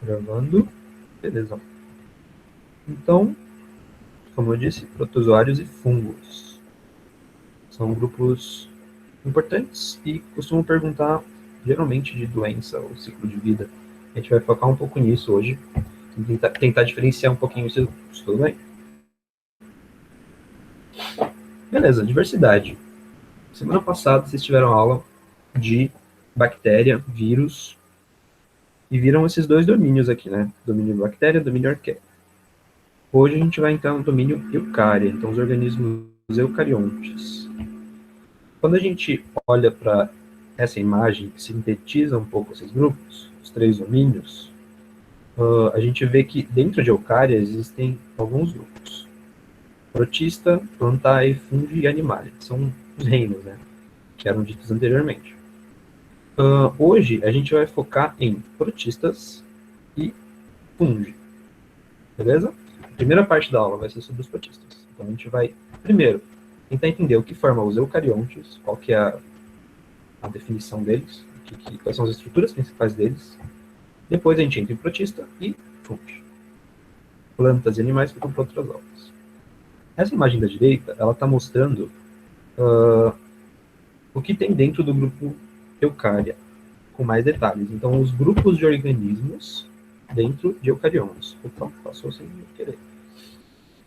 Gravando. Beleza. Então, como eu disse, protozoários e fungos são grupos importantes e costumam perguntar, geralmente, de doença ou ciclo de vida. A gente vai focar um pouco nisso hoje, e tentar diferenciar um pouquinho esses grupos, tudo bem? Beleza, diversidade. Semana passada vocês tiveram aula de bactéria, vírus, e viram esses dois domínios aqui, né? Domínio bactéria, domínio arqueia. Hoje a gente vai entrar no domínio eucária, então os organismos eucariontes. Quando a gente olha para essa imagem que sintetiza um pouco esses grupos, os três domínios, a gente vê que dentro de eucária existem alguns grupos. Protista, plantae, fungi e animalia. São os reinos, né? Que eram ditos anteriormente. Hoje a gente vai focar em protistas e fungi. Beleza? A primeira parte da aula vai ser sobre os protistas. Então a gente vai, primeiro, tentar entender o que forma os eucariontes, qual que é a definição deles, quais são as estruturas principais deles. Depois a gente entra em protista e fungi. Plantas e animais ficam para outras aulas. Essa imagem da direita, ela está mostrando o que tem dentro do grupo eucária, com mais detalhes. Então, os grupos de organismos dentro de eucariontes. Opa, passou sem querer.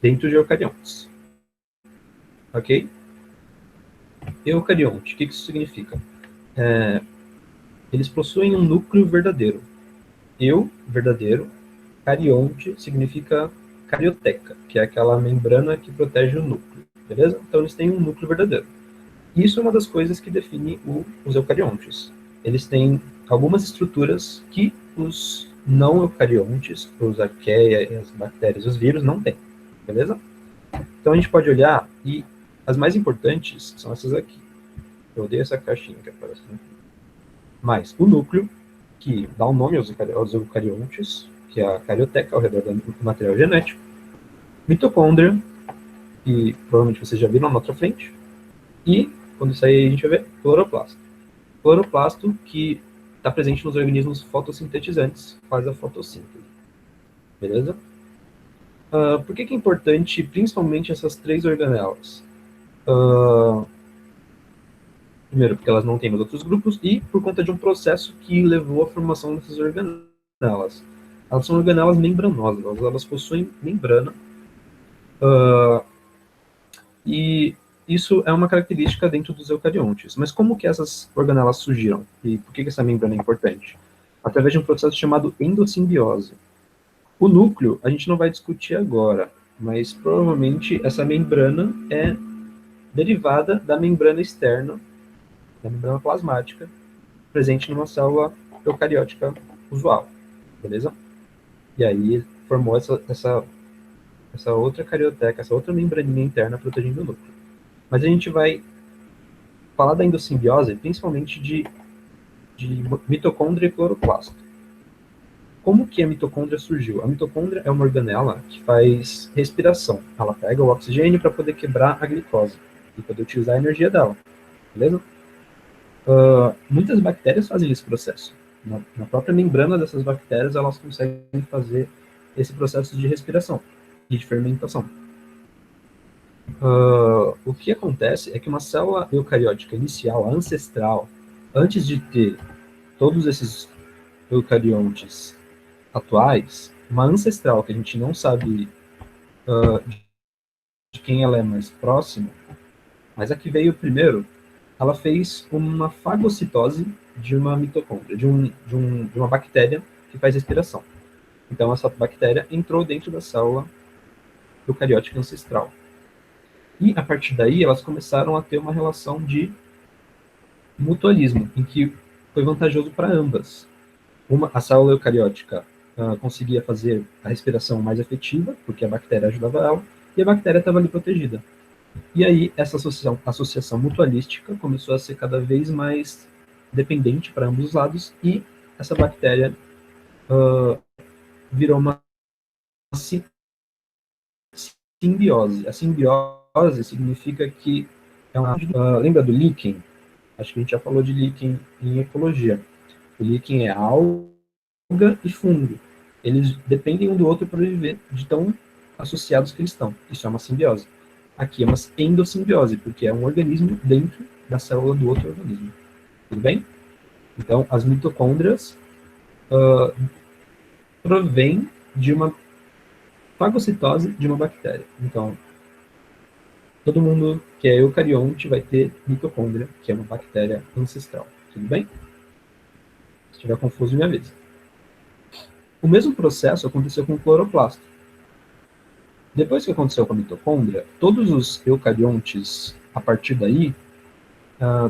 Dentro de eucariontes. Ok? Eucarionte, o que isso significa? Eles possuem um núcleo verdadeiro. Verdadeiro. Carionte significa carioteca, que é aquela membrana que protege o núcleo. Beleza? Então, eles têm um núcleo verdadeiro. Isso é uma das coisas que define os eucariontes. Eles têm algumas estruturas que os não eucariontes, os arqueia, as bactérias, os vírus, não têm. Beleza? Então a gente pode olhar e as mais importantes são essas aqui. Eu odeio essa caixinha que aparece no fim. Mas o núcleo, que dá o um nome aos eucariontes, que é a carioteca ao redor do material genético. Mitocôndria, que provavelmente vocês já viram na outra frente. E, quando isso aí, a gente vai ver cloroplasto. Cloroplasto, que está presente nos organismos fotossintetizantes, faz a fotossíntese. Beleza? Por que é importante, principalmente, essas três organelas? Primeiro, porque elas não têm nos outros grupos, e por conta de um processo que levou à formação dessas organelas. Elas são organelas membranosas, elas possuem membrana, e isso é uma característica dentro dos eucariontes. Mas como que essas organelas surgiram? E por que essa membrana é importante? Através de um processo chamado endossimbiose. O núcleo a gente não vai discutir agora, mas provavelmente essa membrana é derivada da membrana externa, da membrana plasmática, presente numa célula eucariótica usual, beleza? E aí formou essa outra carioteca, essa outra membraninha interna protegendo o núcleo. Mas a gente vai falar da endossimbiose, principalmente de mitocôndria e cloroplasto. Como que a mitocôndria surgiu? A mitocôndria é uma organela que faz respiração. Ela pega o oxigênio para poder quebrar a glicose e poder utilizar a energia dela, beleza? Muitas bactérias fazem esse processo. Na própria membrana dessas bactérias, elas conseguem fazer esse processo de respiração e de fermentação. O que acontece é que uma célula eucariótica inicial, ancestral, antes de ter todos esses eucariontes atuais, uma ancestral que a gente não sabe de quem ela é mais próxima, mas a que veio primeiro, ela fez uma fagocitose de uma mitocôndria, de uma bactéria que faz respiração. Então, essa bactéria entrou dentro da célula eucariótica ancestral. E, a partir daí, elas começaram a ter uma relação de mutualismo, em que foi vantajoso para ambas. A célula eucariótica conseguia fazer a respiração mais efetiva, porque a bactéria ajudava ela, e a bactéria estava ali protegida. E aí, essa associação mutualística começou a ser cada vez mais dependente para ambos os lados, e essa bactéria virou uma simbiose. A simbiose significa que é uma... lembra do líquen? Acho que a gente já falou de líquen em ecologia. O líquen é alga e fungo. eles dependem um do outro para viver de tão associados que eles estão. Isso é uma simbiose. Aqui é uma endossimbiose, porque é um organismo dentro da célula do outro organismo. Tudo bem? Então, as mitocôndrias provêm de uma fagocitose de uma bactéria. Então, todo mundo que é eucarionte vai ter mitocôndria, que é uma bactéria ancestral. Tudo bem? Se estiver confuso, me avisa. O mesmo processo aconteceu com o cloroplasto. Depois que aconteceu com a mitocôndria, todos os eucariontes, a partir daí,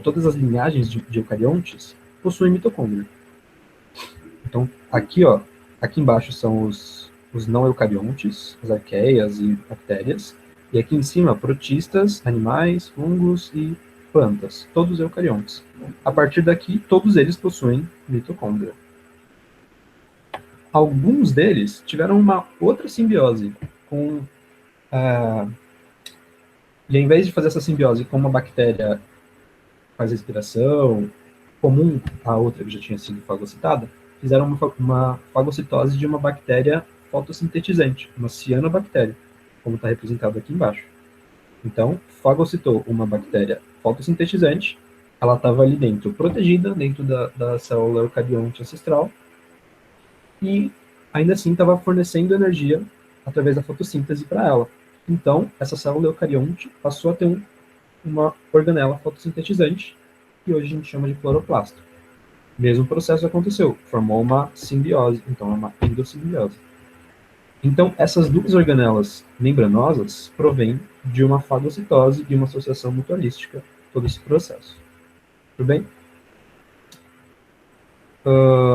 todas as linhagens de eucariontes possuem mitocôndria. Então, aqui, ó, aqui embaixo são os não eucariontes, as arqueias e bactérias, e aqui em cima, protistas, animais, fungos e plantas, todos eucariontes. A partir daqui, todos eles possuem mitocôndria. Alguns deles tiveram uma outra simbiose com... e ao invés de fazer essa simbiose com uma bactéria que faz respiração, comum à outra que já tinha sido fagocitada, fizeram uma fagocitose de uma bactéria fotossintetizante, uma cianobactéria, como está representado aqui embaixo. Então, fagocitou uma bactéria fotossintetizante, ela estava ali dentro, protegida, dentro da célula eucarionte ancestral, e ainda assim estava fornecendo energia através da fotossíntese para ela. Então, essa célula eucarionte passou a ter uma organela fotossintetizante, que hoje a gente chama de cloroplasto. O mesmo processo aconteceu, formou uma simbiose, então é uma endossimbiose. Então, essas duas organelas membranosas provêm de uma fagocitose, de uma associação mutualística, todo esse processo. Tudo bem?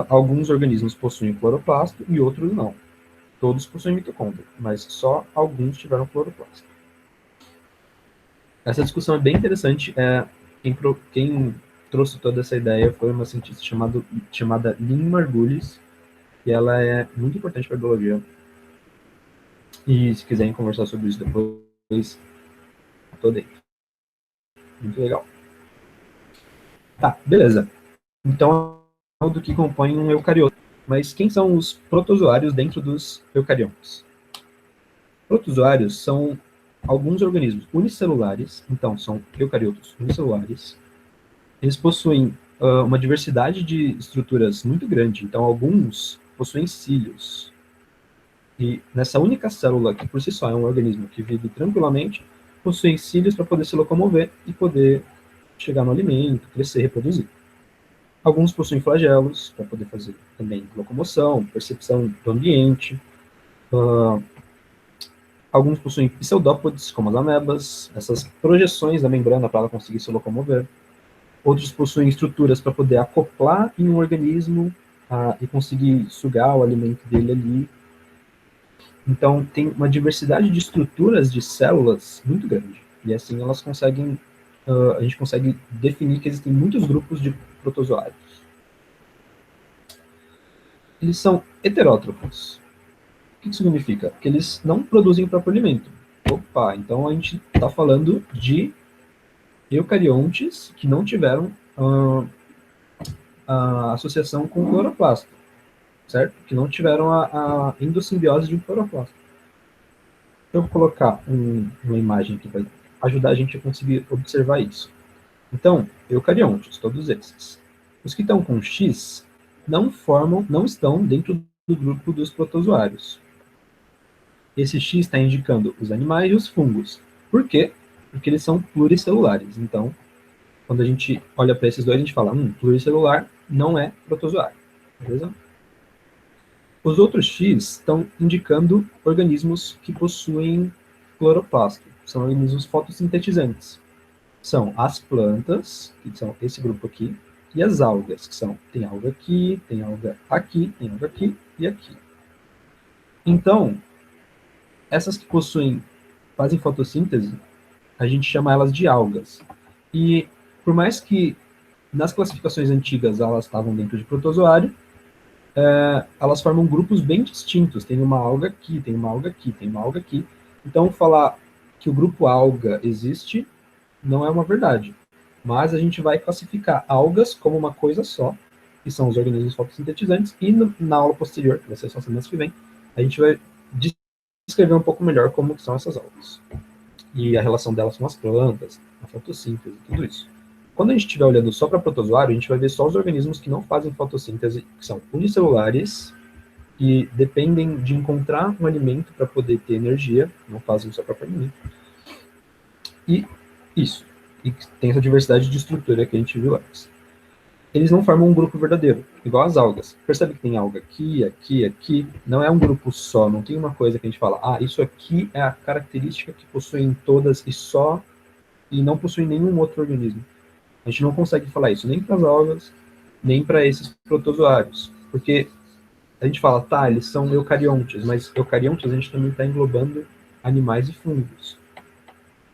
Alguns organismos possuem cloroplasto e outros não. Todos possuem mitocôndria, mas só alguns tiveram cloroplasto. Essa discussão é bem interessante. Quem trouxe toda essa ideia foi uma cientista chamada Lynn Margulis, e ela é muito importante para a biologia. E se quiserem conversar sobre isso depois, tô dentro. Muito legal. Tá, beleza. Então, do que compõe um eucarioto. Mas quem são os protozoários dentro dos eucariontes? Protozoários são alguns organismos unicelulares, então são eucariotos unicelulares. Eles possuem uma diversidade de estruturas muito grande, então alguns possuem cílios. E nessa única célula, que por si só é um organismo que vive tranquilamente, possuem cílios para poder se locomover e poder chegar no alimento, crescer, reproduzir. Alguns possuem flagelos para poder fazer também locomoção, percepção do ambiente. Alguns possuem pseudópodes, como as amebas, essas projeções da membrana para ela conseguir se locomover. Outros possuem estruturas para poder acoplar em um organismo e conseguir sugar o alimento dele ali. Então, tem uma diversidade de estruturas de células muito grande. E assim elas conseguem, a gente consegue definir que existem muitos grupos de protozoários. Eles são heterótrofos. O que significa? Que eles não produzem o próprio alimento. Opa, então a gente está falando de eucariontes que não tiveram a associação com o cloroplasto, certo? Que não tiveram a endossimbiose de um cloroplasto. Eu vou colocar uma imagem aqui para ajudar a gente a conseguir observar isso. Então, eucariontes, todos esses. Os que estão com X não estão dentro do grupo dos protozoários. Esse X está indicando os animais e os fungos. Por quê? Porque eles são pluricelulares. Então, quando a gente olha para esses dois, a gente fala, pluricelular não é protozoário. Beleza? Os outros X estão indicando organismos que possuem cloroplasto. São organismos fotossintetizantes. São as plantas, que são esse grupo aqui, e as algas, que são, tem alga aqui, tem alga aqui, tem alga aqui e aqui. Então, essas que fazem fotossíntese, a gente chama elas de algas. E por mais que nas classificações antigas elas estavam dentro de protozoário, elas formam grupos bem distintos. Tem uma alga aqui, tem uma alga aqui, tem uma alga aqui. Então, falar que o grupo alga existe não é uma verdade. Mas a gente vai classificar algas como uma coisa só, que são os organismos fotossintetizantes, e na aula posterior, que vai ser só semana que vem, a gente vai descrever um pouco melhor como são essas algas e a relação delas com as plantas, a fotossíntese, tudo isso. Quando a gente estiver olhando só para protozoário, a gente vai ver só os organismos que não fazem fotossíntese, que são unicelulares, que dependem de encontrar um alimento para poder ter energia, não fazem o seu próprio alimento. E isso. E tem essa diversidade de estrutura que a gente viu antes. Eles não formam um grupo verdadeiro, igual as algas. Percebe que tem alga aqui, aqui, aqui. Não é um grupo só, não tem uma coisa que a gente fala, isso aqui é a característica que possuem todas e só, e não possui nenhum outro organismo. A gente não consegue falar isso nem para as algas, nem para esses protozoários. Porque a gente fala, eles são eucariontes, mas eucariontes a gente também está englobando animais e fungos.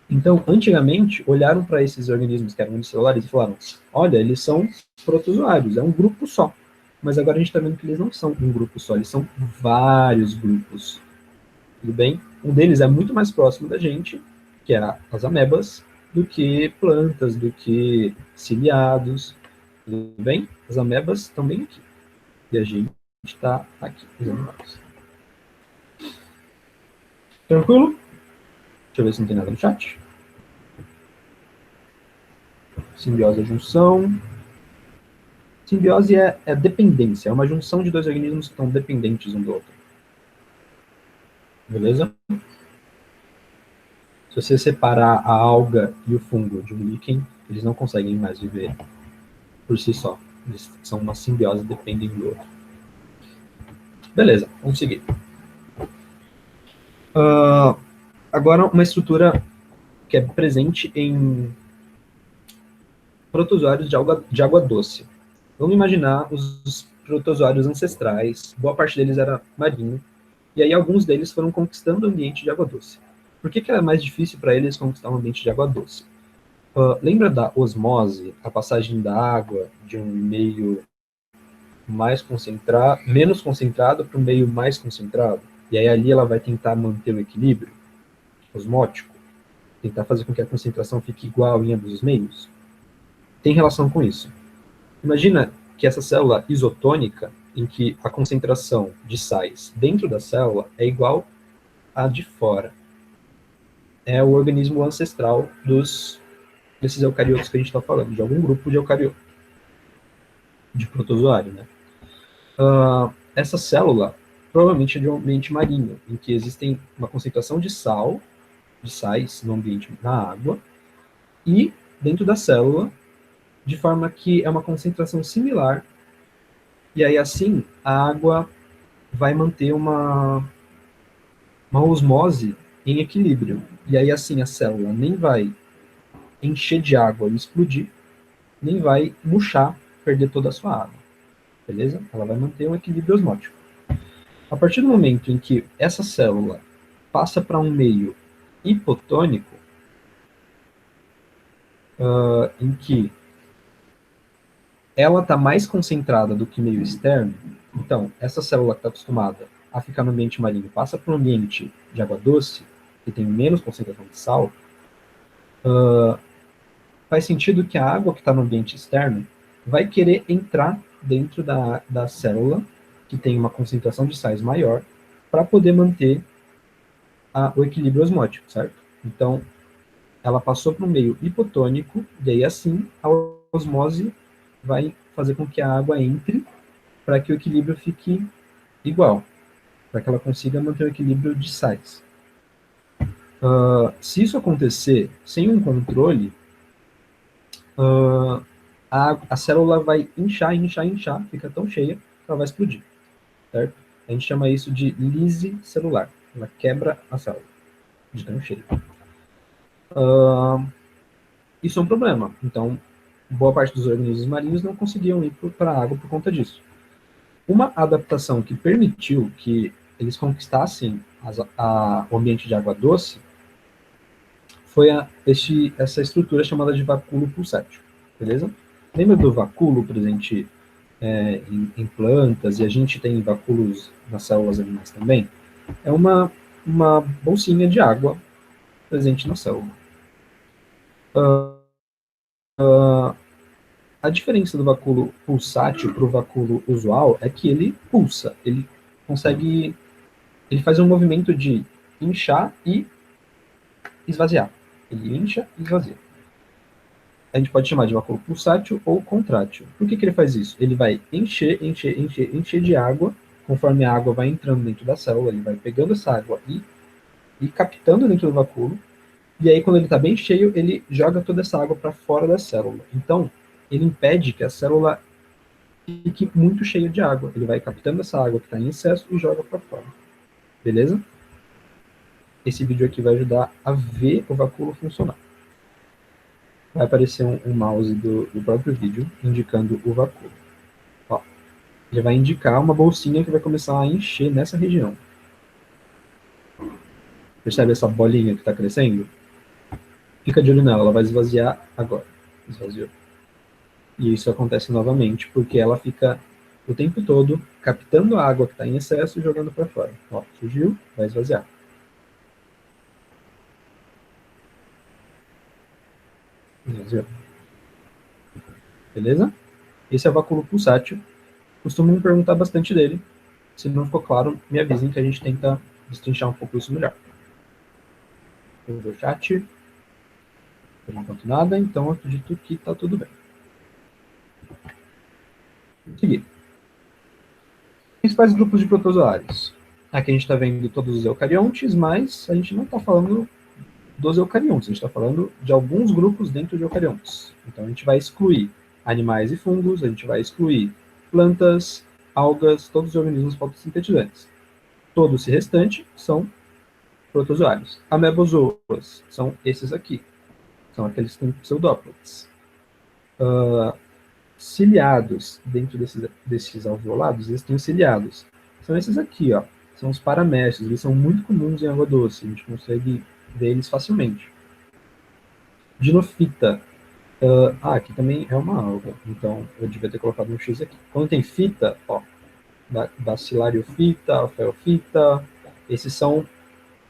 Então, antigamente, olharam para esses organismos que eram unicelulares e falaram, olha, eles são protozoários, é um grupo só. Mas agora a gente está vendo que eles não são um grupo só, eles são vários grupos. Tudo bem? Um deles é muito mais próximo da gente, que é as amebas, do que plantas, do que ciliados. Tudo bem? As amebas estão bem aqui. E a gente está aqui, os animais. Tranquilo? Deixa eu ver se não tem nada no chat. Simbiose é junção. Simbiose é dependência, é uma junção de dois organismos que estão dependentes um do outro. Beleza? Se você separar a alga e o fungo de um líquen, eles não conseguem mais viver por si só. Eles são uma simbiose, dependem do outro. Beleza, vamos seguir. Agora, uma estrutura que é presente em protozoários de água doce. Vamos imaginar os protozoários ancestrais, boa parte deles era marinho, e aí alguns deles foram conquistando o ambiente de água doce. Por que era mais difícil para eles conquistar um ambiente de água doce? Lembra da osmose, a passagem da água de um meio menos concentrado para um meio mais concentrado? E aí ali ela vai tentar manter o equilíbrio osmótico, tentar fazer com que a concentração fique igual em ambos os meios? Tem relação com isso. Imagina que essa célula isotônica, em que a concentração de sais dentro da célula é igual à de fora. É o organismo ancestral desses eucariotos que a gente está falando, de algum grupo de eucarioto, de protozoário, né? Essa célula provavelmente é de um ambiente marinho, em que existem uma concentração de sais no ambiente, na água, e dentro da célula, de forma que é uma concentração similar, e aí assim a água vai manter uma osmose em equilíbrio. E aí assim a célula nem vai encher de água e explodir, nem vai murchar, perder toda a sua água. Beleza? Ela vai manter um equilíbrio osmótico. A partir do momento em que essa célula passa para um meio hipotônico, em que ela está mais concentrada do que meio externo, então essa célula que está acostumada a ficar no ambiente marinho passa para um ambiente de água doce, que tem menos concentração de sal, faz sentido que a água que está no ambiente externo vai querer entrar dentro da célula, que tem uma concentração de sais maior, para poder manter o equilíbrio osmótico, certo? Então, ela passou para um meio hipotônico, e aí assim a osmose vai fazer com que a água entre para que o equilíbrio fique igual, para que ela consiga manter o equilíbrio de sais. Se isso acontecer sem um controle, a célula vai inchar, fica tão cheia que ela vai explodir, certo? A gente chama isso de lise celular. Ela quebra a célula de tão cheia. Isso é um problema. Então, boa parte dos organismos marinhos não conseguiam ir para a água por conta disso. Uma adaptação que permitiu que eles conquistassem o ambiente de água doce foi essa estrutura chamada de vacúolo pulsátil, beleza? Lembra do vacúolo presente em plantas, e a gente tem vacúolos nas células animais também? É uma bolsinha de água presente na célula. A diferença do vacúolo pulsátil para o vacúolo usual é que ele pulsa, ele consegue, ele faz um movimento de inchar e esvaziar. Ele incha e esvazia. A gente pode chamar de vacúolo pulsátil ou contrátil. Por que ele faz isso? Ele vai encher de água, conforme a água vai entrando dentro da célula, ele vai pegando essa água e captando dentro do vacúolo, e aí quando ele está bem cheio, ele joga toda essa água para fora da célula. Então, ele impede que a célula fique muito cheia de água. Ele vai captando essa água que está em excesso e joga para fora. Beleza? Esse vídeo aqui vai ajudar a ver o vacúolo funcionar. Vai aparecer um mouse do próprio vídeo indicando o vacúolo. Ó, ele vai indicar uma bolsinha que vai começar a encher nessa região. Percebe essa bolinha que está crescendo? Fica de olho nela, ela vai esvaziar agora. Esvaziou. E isso acontece novamente, porque ela fica o tempo todo captando a água que está em excesso e jogando para fora. Ó, surgiu, vai esvaziar. Esvaziou. Beleza? Esse é o vacúolo pulsátil. Costumo me perguntar bastante dele. Se não ficou claro, me avisem que a gente tenta destrinchar um pouco isso melhor. Eu vou ver o chat. Por enquanto nada, então acredito que está tudo bem. Vamos seguir. Principais grupos de protozoários. Aqui a gente está vendo todos os eucariontes, mas a gente não está falando dos eucariontes, a gente está falando de alguns grupos dentro de eucariontes. Então a gente vai excluir animais e fungos, a gente vai excluir plantas, algas, todos os organismos fotossintetizantes. Todo esse restante são protozoários. Amebozoas são esses aqui, são aqueles que têm pseudópodes. Ciliados, dentro desses alveolados, eles têm os ciliados. São esses aqui, ó, são os paramécios, eles são muito comuns em água doce, a gente consegue ver eles facilmente. Dinofita. Aqui também é uma alga, então eu devia ter colocado um X aqui. Quando tem fita, ó, Bacillariofita, Alfeofita, esses são...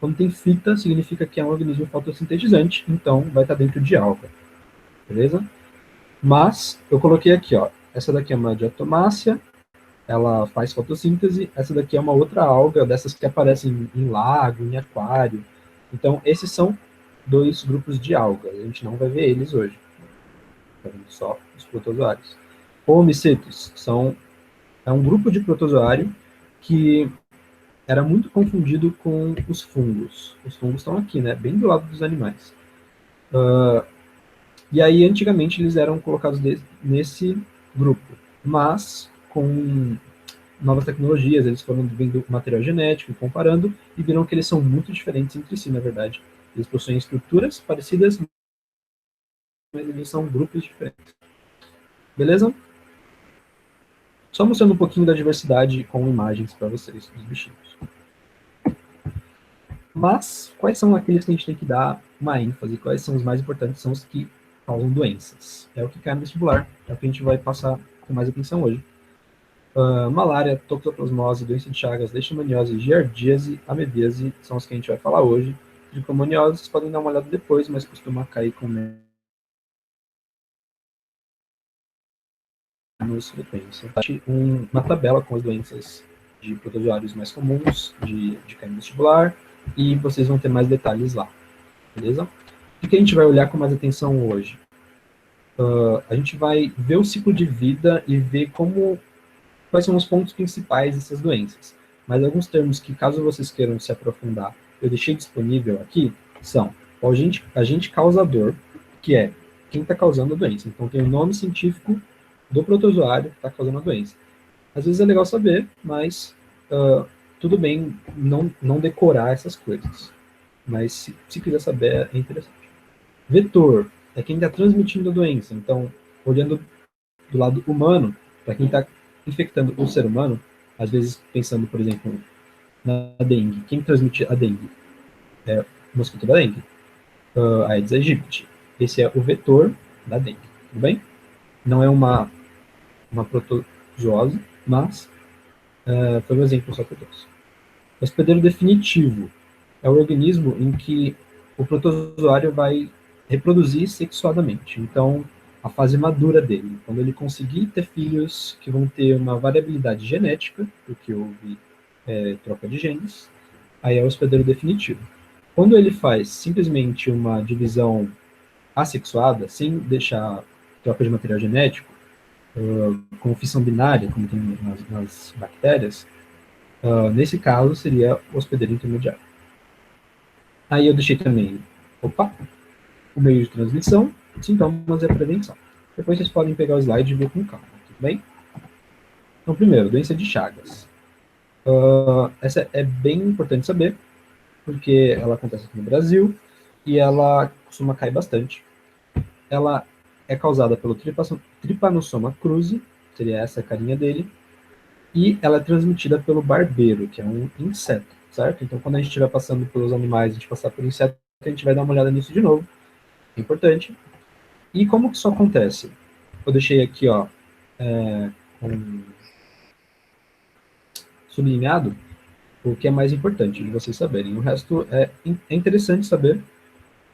Quando tem fita, significa que é um organismo fotossintetizante, então vai estar dentro de alga. Beleza? Mas eu coloquei aqui, ó, essa daqui é uma diatomácea, ela faz fotossíntese, essa daqui é uma outra alga, dessas que aparecem em lago, em aquário. Então, esses são dois grupos de algas, a gente não vai ver eles hoje. Tá vendo só os protozoários. Oomicetos é um grupo de protozoário que era muito confundido com os fungos. Os fungos estão aqui, né, bem do lado dos animais. E aí, antigamente, eles eram colocados nesse grupo, mas com novas tecnologias, eles foram vendo material genético, comparando, e viram que eles são muito diferentes entre si, na verdade. Eles possuem estruturas parecidas, mas eles são grupos diferentes. Beleza? Só mostrando um pouquinho da diversidade com imagens para vocês, dos bichinhos. Mas, quais são aqueles que a gente tem que dar uma ênfase? Quais são os mais importantes? São os que causam doenças. É o que cai no vestibular, é o que a gente vai passar com mais atenção hoje. Malária, toxoplasmose, doença de Chagas, leishmaniose, giardíase, amebíase são os que a gente vai falar hoje. Tricomoniose, vocês podem dar uma olhada depois, mas costuma cair com menos frequência. Uma tabela com as doenças de protozoários mais comuns de cair no vestibular, e vocês vão ter mais detalhes lá, beleza? O que a gente vai olhar com mais atenção hoje? A gente vai ver o ciclo de vida e ver quais são os pontos principais dessas doenças. Mas alguns termos que, caso vocês queiram se aprofundar, eu deixei disponível aqui, são o agente causador, que é quem está causando a doença. Então, tem o nome científico do protozoário que está causando a doença. Às vezes é legal saber, mas tudo bem não decorar essas coisas. Mas, se quiser saber, é interessante. Vetor é quem está transmitindo a doença. Então, olhando do lado humano, para quem está infectando o ser humano, às vezes pensando, por exemplo, na dengue. Quem transmite a dengue? É o mosquito da dengue. A Aedes aegypti. Esse é o vetor da dengue, tudo bem? Não é uma protozoose, mas foi um exemplo só que eu trouxe. O hospedeiro definitivo é o organismo em que o protozoário vai reproduzir sexuadamente. Então, a fase madura dele. Quando ele conseguir ter filhos que vão ter uma variabilidade genética, porque houve troca de genes, aí é o hospedeiro definitivo. Quando ele faz simplesmente uma divisão assexuada, sem deixar troca de material genético, com fissão binária, como tem nas bactérias, nesse caso seria o hospedeiro intermediário. Aí eu deixei também, o meio de transmissão, sintomas e a prevenção. Depois vocês podem pegar o slide e ver com calma, tudo bem? Então, primeiro, doença de Chagas. Essa é bem importante saber, porque ela acontece aqui no Brasil e ela costuma cair bastante. Ela é causada pelo Trypanosoma cruzi, seria essa a carinha dele, e ela é transmitida pelo barbeiro, que é um inseto, certo? Então, quando a gente estiver passando pelos animais, a gente passar por inseto, a gente vai dar uma olhada nisso de novo, é importante. E como que isso acontece? Eu deixei aqui, ó, um sublinhado o que é mais importante de vocês saberem. O resto é interessante saber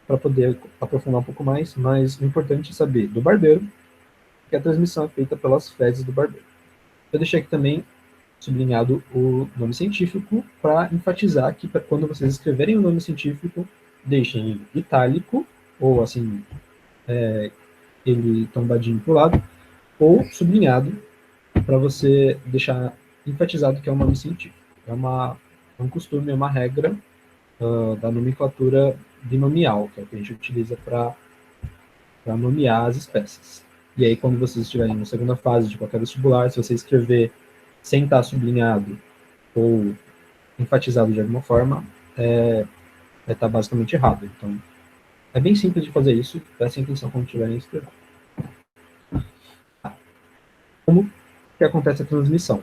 para poder aprofundar um pouco mais, mas o importante é saber do barbeiro que a transmissão é feita pelas fezes do barbeiro. Eu deixei aqui também sublinhado o nome científico para enfatizar que quando vocês escreverem o nome científico, deixem em itálico, ou assim, ele tombadinho para o lado, ou sublinhado para você deixar enfatizado que é um nome científico. É um costume, é uma regra da nomenclatura binomial, que é o que a gente utiliza para nomear as espécies. E aí, quando vocês estiverem na segunda fase de qualquer vestibular, se você escrever sem estar sublinhado ou enfatizado de alguma forma, vai estar basicamente errado. Então, é bem simples de fazer isso, prestem atenção quando estiverem escrevendo. Como que acontece a transmissão?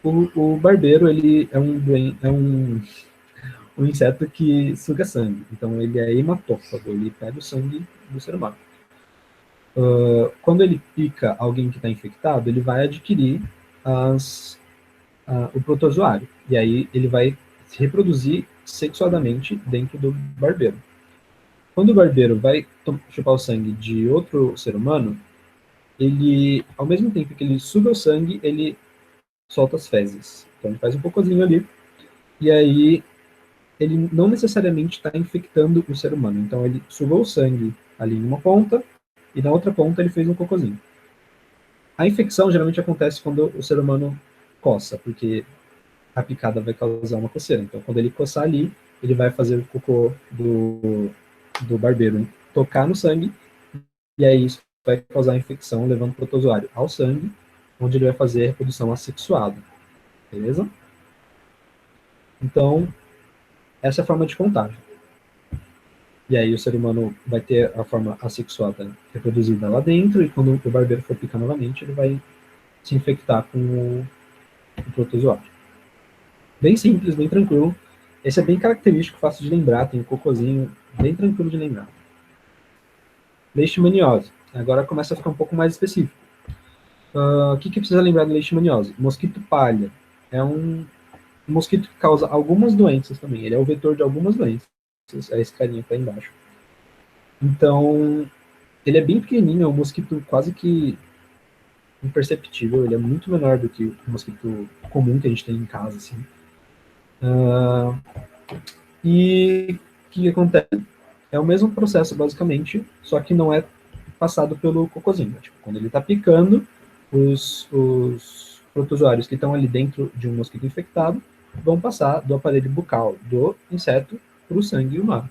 O barbeiro, ele é um inseto que suga sangue. Então, ele é hematófago, ele pega o sangue do ser humano. Quando ele pica alguém que está infectado, ele vai adquirir o protozoário. E aí ele vai se reproduzir sexuadamente dentro do barbeiro. Quando o barbeiro vai chupar o sangue de outro ser humano, ele, ao mesmo tempo que ele suga o sangue, ele solta as fezes. Então ele faz um cocôzinho ali, e aí ele não necessariamente está infectando o ser humano. Então ele sugou o sangue ali em uma ponta, e na outra ponta ele fez um cocôzinho. A infecção geralmente acontece quando o ser humano coça, porque a picada vai causar uma coceira. Então, quando ele coçar ali, ele vai fazer o cocô do barbeiro tocar no sangue, e aí isso vai causar infecção, levando o protozoário ao sangue, onde ele vai fazer a reprodução assexuada. Beleza? Então, essa é a forma de contágio. E aí o ser humano vai ter a forma assexuada reproduzida lá dentro, e quando o barbeiro for picar novamente, ele vai se infectar com o protozoário. Bem simples, bem tranquilo. Esse é bem característico, fácil de lembrar, tem um cocôzinho, bem tranquilo de lembrar. Leishmaniose. Agora começa a ficar um pouco mais específico. O que precisa lembrar da leishmaniose? Mosquito palha. É um mosquito que causa algumas doenças também. Ele é o vetor de algumas doenças. É esse carinha que tá embaixo. Então, ele é bem pequenininho, é um mosquito quase que imperceptível. Ele é muito menor do que o mosquito comum que a gente tem em casa, assim. E o que acontece? É o mesmo processo, basicamente, só que não é passado pelo cocôzinho. Tipo, quando ele está picando, os protozoários que estão ali dentro de um mosquito infectado vão passar do aparelho bucal do inseto para o sangue humano,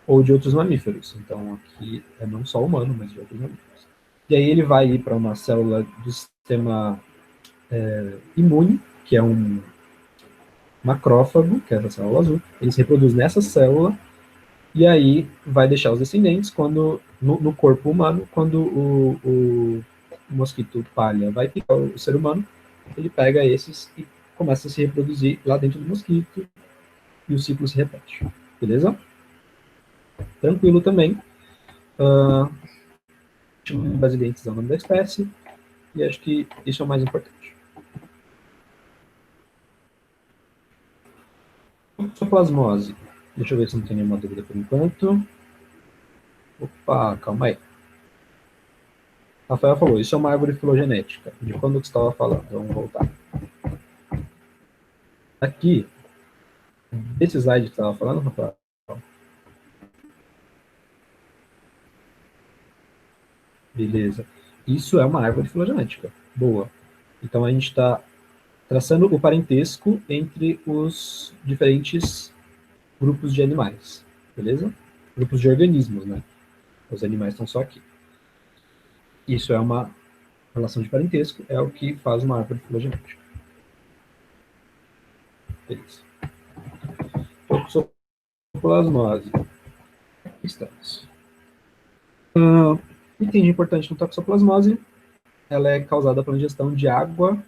ou de outros mamíferos. Então, aqui é não só humano, mas de outros mamíferos. E aí ele vai ir para uma célula do sistema imune, que é um macrófago, que é essa célula azul. Ele se reproduz nessa célula e aí vai deixar os descendentes quando no corpo humano, quando o mosquito palha vai picar o ser humano, ele pega esses e começa a se reproduzir lá dentro do mosquito e o ciclo se repete. Beleza? Tranquilo também. Basiliensis é o nome da espécie e acho que isso é o mais importante. Toxoplasmose. Deixa eu ver se não tem nenhuma dúvida por enquanto. Opa, calma aí. Rafael falou, isso é uma árvore filogenética. De quando você estava falando? Vamos voltar. Aqui, desse slide que você estava falando, Rafael, beleza. Isso é uma árvore filogenética. Boa. Então a gente está traçando o parentesco entre os diferentes grupos de animais, beleza? Grupos de organismos, né? Os animais estão só aqui. Isso é uma relação de parentesco, é o que faz uma árvore filogenética. Beleza. Toxoplasmose. Aqui estamos. Item importante no toxoplasmose, ela é causada pela ingestão de água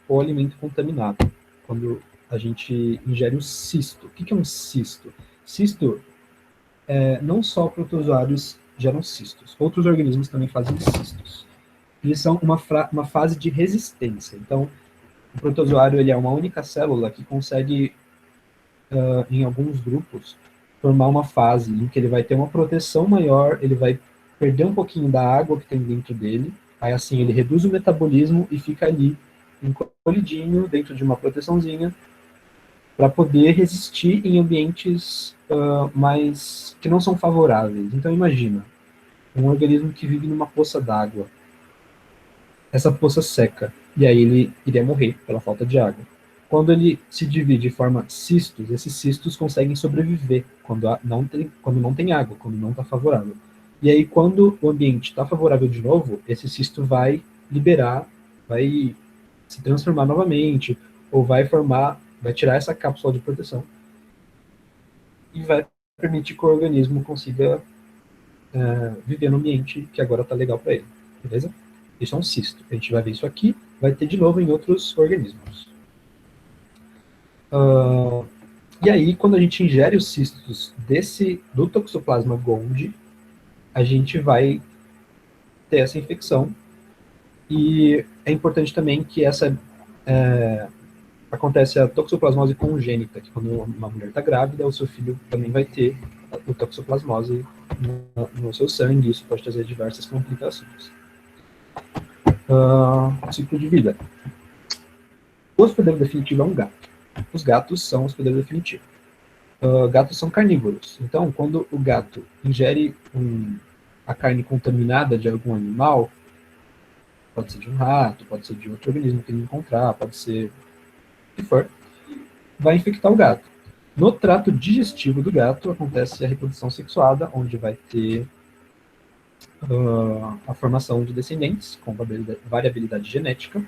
ou alimento contaminado, quando a gente ingere o cisto. O que é um cisto? Cisto, não só protozoários geram cistos, outros organismos também fazem cistos. Eles são uma fase de resistência. Então, o protozoário ele é uma única célula que consegue, em alguns grupos, formar uma fase em que ele vai ter uma proteção maior, ele vai perder um pouquinho da água que tem dentro dele, aí assim ele reduz o metabolismo e fica ali encolhidinho dentro de uma proteçãozinha para poder resistir em ambientes mais que não são favoráveis. Então imagina, um organismo que vive numa poça d'água, essa poça seca, e aí ele iria morrer pela falta de água. Quando ele se divide e forma cistos, esses cistos conseguem sobreviver quando não tem água, quando não está favorável. E aí, quando o ambiente está favorável de novo, esse cisto vai liberar, vai se transformar novamente, ou vai tirar essa cápsula de proteção e vai permitir que o organismo consiga viver no ambiente que agora está legal para ele, beleza? Isso é um cisto. A gente vai ver isso aqui, vai ter de novo em outros organismos. E aí, quando a gente ingere os cistos do Toxoplasma gondii, a gente vai ter essa infecção. E é importante também que acontece a toxoplasmose congênita, que quando uma mulher está grávida, o seu filho também vai ter o toxoplasmose no seu sangue, isso pode trazer diversas complicações. Ciclo de vida. O hospedeiro definitivo é um gato. Os gatos são hospedeiros definitivos. Gatos são carnívoros. Então, quando o gato ingere a carne contaminada de algum animal, pode ser de um rato, pode ser de outro organismo que ele encontrar, pode ser o que for, vai infectar o gato. No trato digestivo do gato acontece a reprodução sexuada, onde vai ter a formação de descendentes com variabilidade genética.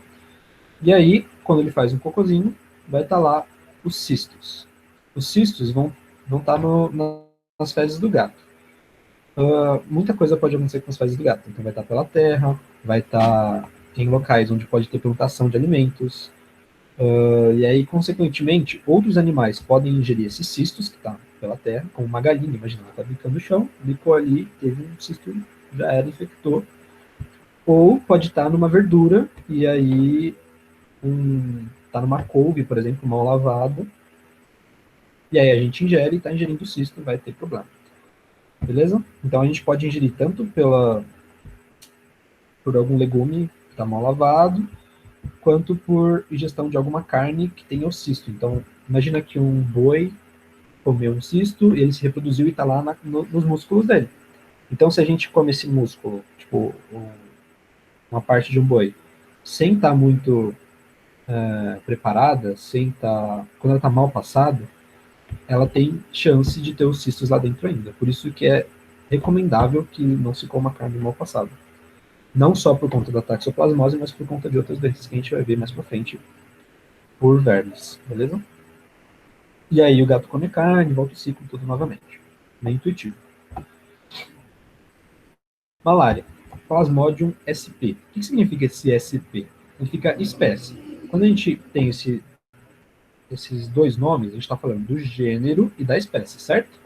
E aí, quando ele faz um cocôzinho, vai estar lá os cistos. Os cistos vão estar nas fezes do gato. Muita coisa pode acontecer com as fezes do gato. Então vai estar pela terra, vai estar em locais onde pode ter plantação de alimentos. E aí, consequentemente, outros animais podem ingerir esses cistos que estão pela terra, como uma galinha, imagina, ela está bicando no chão, bicou ali, teve um cisto, já era, infectou. Ou pode estar numa verdura, e aí está numa couve, por exemplo, mal lavada, e aí a gente ingere e está ingerindo o cisto, vai ter problema. Beleza? Então a gente pode ingerir tanto por algum legume que está mal lavado, quanto por ingestão de alguma carne que tenha o cisto. Então, imagina que um boi comeu um cisto, ele se reproduziu e está lá nos músculos dele. Então, se a gente come esse músculo, tipo, uma parte de um boi, sem estar muito preparada, quando ela está mal passada, ela tem chance de ter os cistos lá dentro ainda. Por isso que é recomendável que não se coma carne mal passada. Não só por conta da toxoplasmose, mas por conta de outras doenças que a gente vai ver mais pra frente por vermes, beleza? E aí o gato come carne, volta o ciclo tudo novamente. Bem intuitivo. Malária. Plasmodium sp. O que significa esse sp? Significa espécie. Quando a gente tem esses dois nomes, a gente está falando do gênero e da espécie, certo?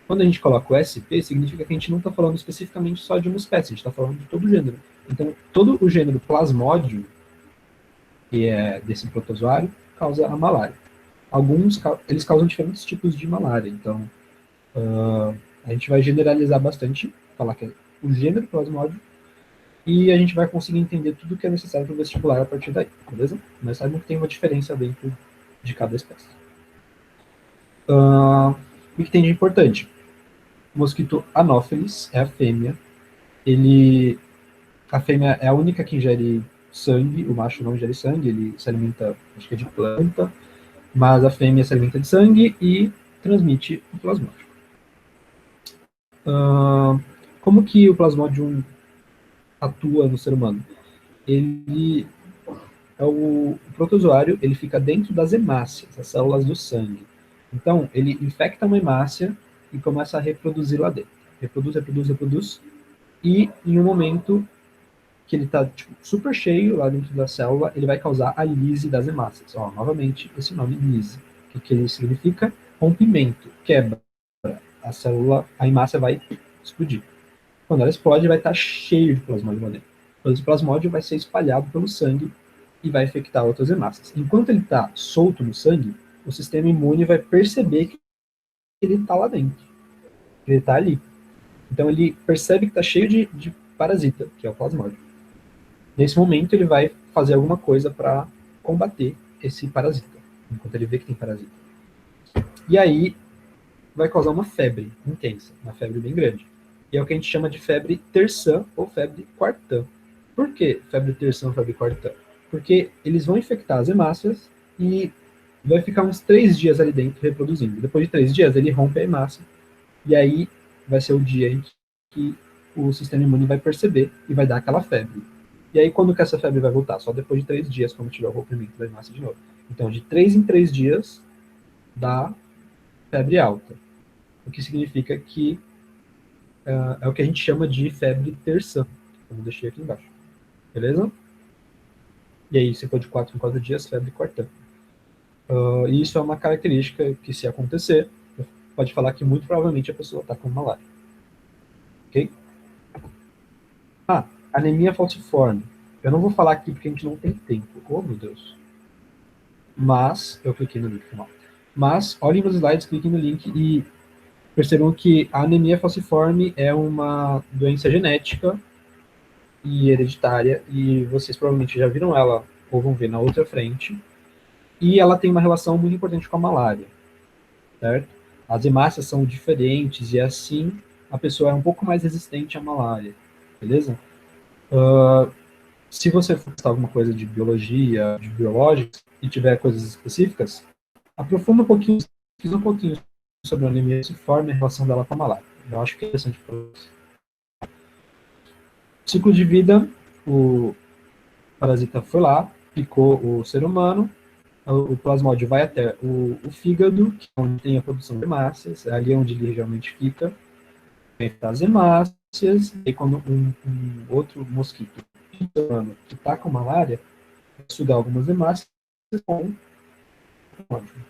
Quando a gente coloca o SP, significa que a gente não está falando especificamente só de uma espécie, a gente está falando de todo o gênero. Então, todo o gênero Plasmodium, que é desse protozoário, causa a malária. Eles causam diferentes tipos de malária, então a gente vai generalizar bastante, falar que é o gênero Plasmodium, e a gente vai conseguir entender tudo que é necessário para o vestibular a partir daí, beleza? Mas saibam que tem uma diferença dentro de cada espécie. O que tem de importante? O mosquito Anopheles é a fêmea. A fêmea é a única que ingere sangue, o macho não ingere sangue, ele se alimenta, acho que é de planta, mas a fêmea se alimenta de sangue e transmite o plasmódio. Como que o plasmódio atua no ser humano? Ele é o protozoário, ele fica dentro das hemácias, as células do sangue. Então, ele infecta uma hemácia e começa a reproduzir lá dentro. Reproduz, reproduz, reproduz. E em um momento que ele está tipo, super cheio lá dentro da célula, ele vai causar a lise das hemácias. Ó, novamente, esse nome lise. O que ele significa? Rompimento, quebra. A célula, a hemácia vai explodir. Quando ela explode, vai estar cheio de plasmódio lá dentro. Todo esse plasmódio vai ser espalhado pelo sangue e vai infectar outras hemácias. Enquanto ele está solto no sangue, o sistema imune vai perceber que ele está lá dentro, que ele está ali. Então ele percebe que está cheio de parasita, que é o plasmódio. Nesse momento ele vai fazer alguma coisa para combater esse parasita, enquanto ele vê que tem parasita. E aí vai causar uma febre intensa, uma febre bem grande. E é o que a gente chama de febre terçã ou febre quartã. Por que febre terçã ou febre quartã? Porque eles vão infectar as hemácias e vai ficar uns 3 dias ali dentro reproduzindo. Depois de 3 dias, ele rompe a hemácia e aí vai ser o dia em que o sistema imune vai perceber e vai dar aquela febre. E aí, quando que essa febre vai voltar? Só depois de 3 dias, quando tiver o rompimento da hemácia de novo. Então, de 3 em 3 dias, dá febre alta. O que significa que é o que a gente chama de febre terçã, como eu deixei aqui embaixo. Beleza? E aí, se for de 4 em 4 dias, febre quartã. E isso é uma característica que, se acontecer, pode falar que muito provavelmente a pessoa está com malária. Ok? Ah, anemia falciforme. Eu não vou falar aqui porque a gente não tem tempo. Oh, meu Deus. Mas, eu cliquei no link final. Mas, olhem nos slides, cliquem no link e percebam que a anemia falciforme é uma doença genética e hereditária, e vocês provavelmente já viram ela, ou vão ver na outra frente, e ela tem uma relação muito importante com a malária, certo? As hemácias são diferentes, e assim a pessoa é um pouco mais resistente à malária, beleza? Se você for estudar alguma coisa de biologia, de biológicos, e tiver coisas específicas, aprofunda um pouquinho sobre a anemia falciforme e a relação dela com a malária. Eu acho que é interessante para você. Ciclo de vida, o parasita foi lá, picou o ser humano, o plasmódio vai até o fígado, que é onde tem a produção de hemácias, é ali onde ele realmente fica, infectar as hemácias, e quando um outro mosquito que está com malária, vai sugar algumas hemácias com plasmódio.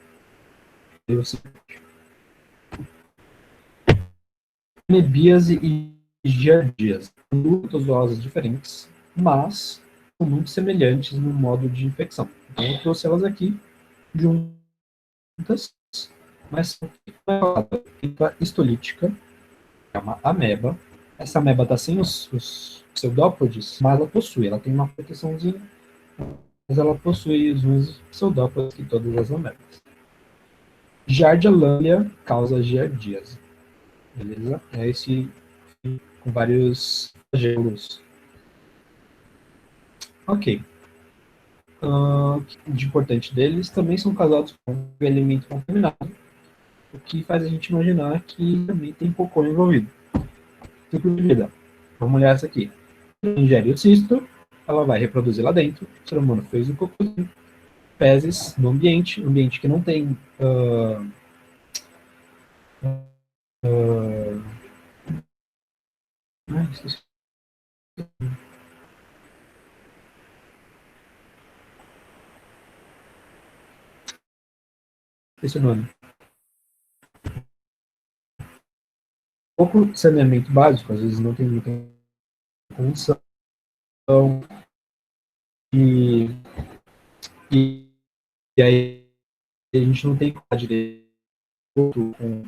Amebíase e giardíase, são duas protozoas diferentes, mas são muito semelhantes no modo de infecção. Então eu trouxe elas aqui juntas, mas uma histolítica, é uma ameba. Essa ameba está sem os pseudópodes, mas ela tem uma proteçãozinha, mas ela possui os mesmos pseudópodes que todas as amebas. Giardia lamblia causa giardíase, beleza? É esse com vários gelos. Ok. De importante deles também são causados por um elemento contaminado, o que faz a gente imaginar que também tem cocô envolvido. Ciclo de vida. Vamos olhar essa aqui. Ingere o cisto, ela vai reproduzir lá dentro. O ser humano fez o cocô, fezes no ambiente, ambiente que não tem esqueci o nome. Pouco saneamento básico, às vezes não tem muita condição e, e, e aí a gente não tem direito com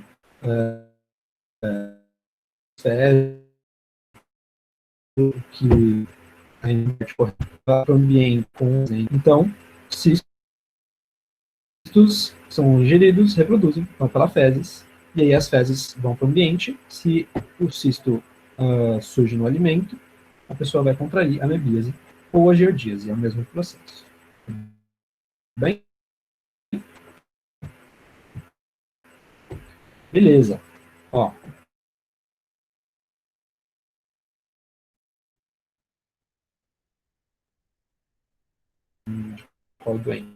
fezes que a gente corre para o ambiente com. Então, cistos são geridos, reproduzem, vão pela fezes, e aí as fezes vão para o ambiente. Se o cisto surge no alimento, a pessoa vai contrair a amebíase ou a giardíase, é o mesmo processo. Bem? Beleza. Ó. Qual doença?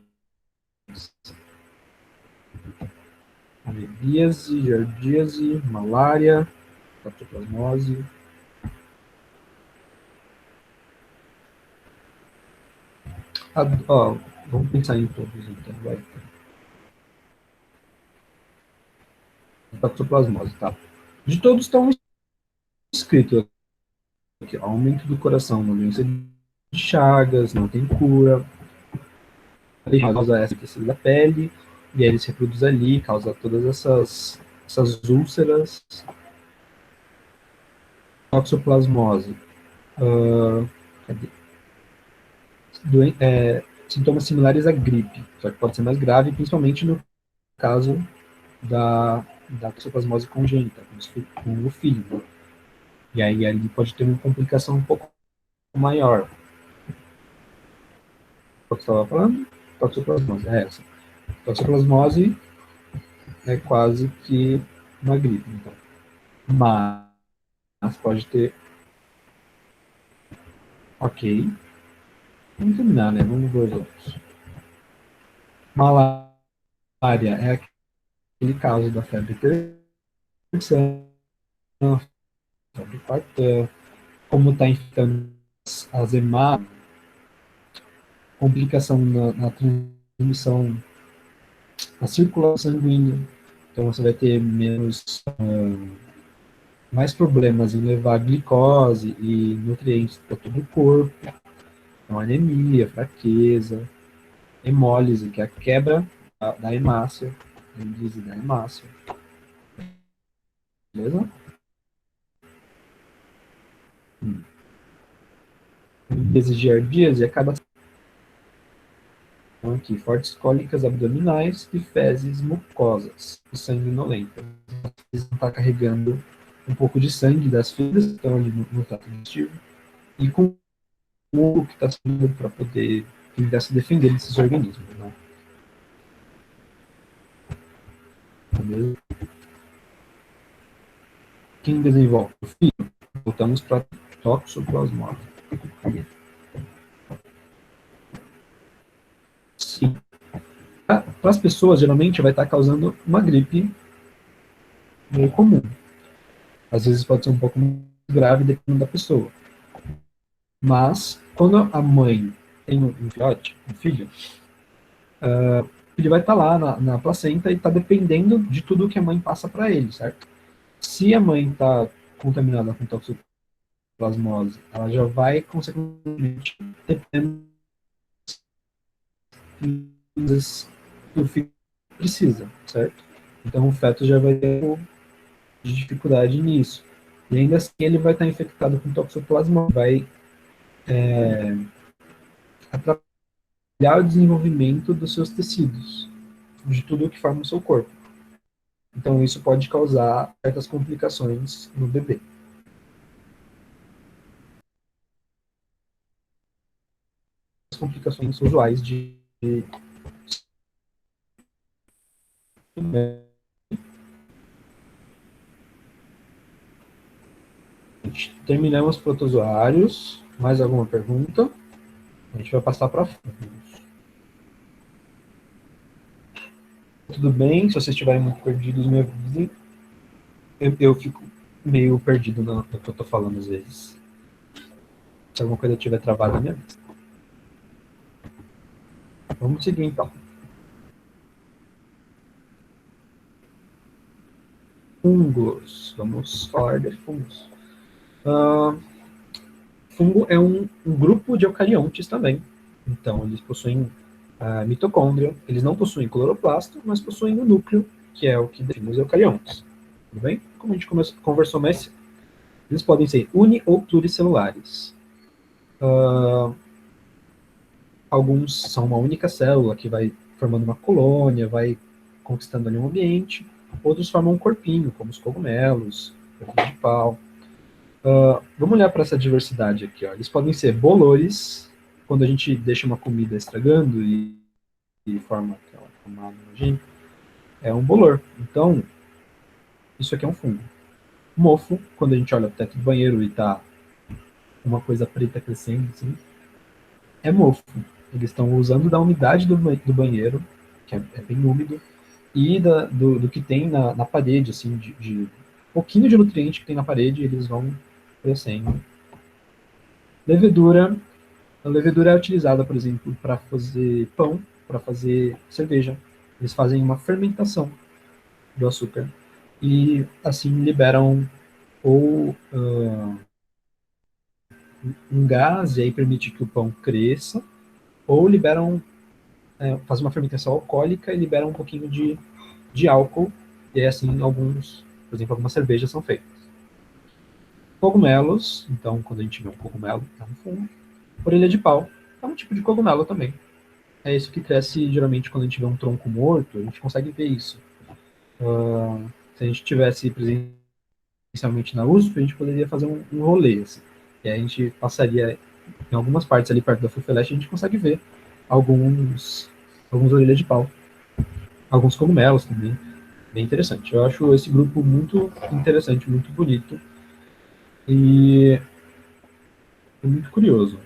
Amebíase, giardíase, malária, catoplasmose. Ó, vamos pensar em todos, então, vai. Catoplasmose, tá? De todos estão escritos aqui, ó, aumento do coração, uma doença de Chagas, não tem cura, causa essa tecido da pele, e aí ele se reproduz ali, causa todas essas úlceras. Toxoplasmose, cadê? Sintomas similares à gripe, só que pode ser mais grave, principalmente no caso da toxoplasmose congênita, com o filho. Né? E aí ali pode ter uma complicação um pouco maior. O que você estava falando? Toxoplasmose, é essa. Toxoplasmose é quase que uma gripe, então. Mas pode ter. Ok. Vamos terminar, né? Vamos ver os outros. Malária é aquele caso da febre terciana, febre quartã, como está infectando as hemácias, complicação na transmissão, na circulação sanguínea. Então você vai ter mais problemas em levar glicose e nutrientes para todo o corpo. Então, anemia, fraqueza, hemólise, que é a quebra da hemácia, hemólise da hemácia. Beleza? Giardíase acaba aqui, fortes cólicas abdominais e fezes mucosas e sanguinolentas. Você está carregando um pouco de sangue das feridas que estão ali no trato digestivo e com o que está saindo para poder tentar se defender desses organismos. Né? Beleza? Quem desenvolve o filho? Voltamos para toxoplasmose. Sim. Para as pessoas, geralmente vai estar causando uma gripe meio comum. Às vezes pode ser um pouco mais grave dependendo da pessoa. Mas, quando a mãe tem um filhote, um filho, ele vai estar lá na placenta e está dependendo de tudo que a mãe passa para ele, certo? Se a mãe está contaminada com toxoplasmose, ela já vai, consequentemente, dependendo do filho precisa, certo? Então o feto já vai ter dificuldade nisso. E ainda assim ele vai estar infectado com toxoplasmose, vai atrapalhar o desenvolvimento dos seus tecidos, de tudo o que forma o seu corpo. Então isso pode causar certas complicações no bebê. As complicações usuais de terminamos protozoários. Mais alguma pergunta? A gente vai passar para fungos. Tudo bem? Se vocês estiverem muito perdidos, me avisem. Eu fico meio perdido no que eu estou falando às vezes. Se alguma coisa estiver travada, me avisa. Vamos seguir então. Fungos. Vamos falar de fungos. Fungo é um grupo de eucariontes também. Então, eles possuem mitocôndria, eles não possuem cloroplasto, mas possuem o núcleo, que é o que define os eucariontes. Tudo bem? Como a gente conversou mais Eles podem ser uni- ou pluricelulares. Alguns são uma única célula que vai formando uma colônia, vai conquistando ali um ambiente. Outros formam um corpinho, como os cogumelos, orelha de pau. Vamos olhar para essa diversidade aqui. Ó. Eles podem ser bolores, quando a gente deixa uma comida estragando e forma aquela camada nojenta, é um bolor. Então, isso aqui é um fungo. Mofo, quando a gente olha para o teto do banheiro e está uma coisa preta crescendo, assim, é mofo. Eles estão usando da umidade do banheiro, que é bem úmido, e do que tem na parede, assim, de pouquinho de nutriente que tem na parede, eles vão crescendo. Levedura. A levedura é utilizada, por exemplo, para fazer pão, para fazer cerveja. Eles fazem uma fermentação do açúcar e assim liberam ou um gás e aí permite que o pão cresça, ou liberam, faz uma fermentação alcoólica e liberam um pouquinho de álcool, e aí, assim, alguns, por exemplo, algumas cervejas são feitas. Cogumelos, então, quando a gente vê um cogumelo, tá no fundo. Orelha de pau, é um tipo de cogumelo também. É isso que cresce, geralmente, quando a gente vê um tronco morto, a gente consegue ver isso. Se a gente tivesse presencialmente na USP, a gente poderia fazer um rolê, assim. E aí a gente passaria em algumas partes ali perto da Fufeleste, a gente consegue ver alguns, alguns orelhas de pau, alguns cogumelos também. Bem interessante. Eu acho esse grupo muito interessante, muito bonito e muito curioso.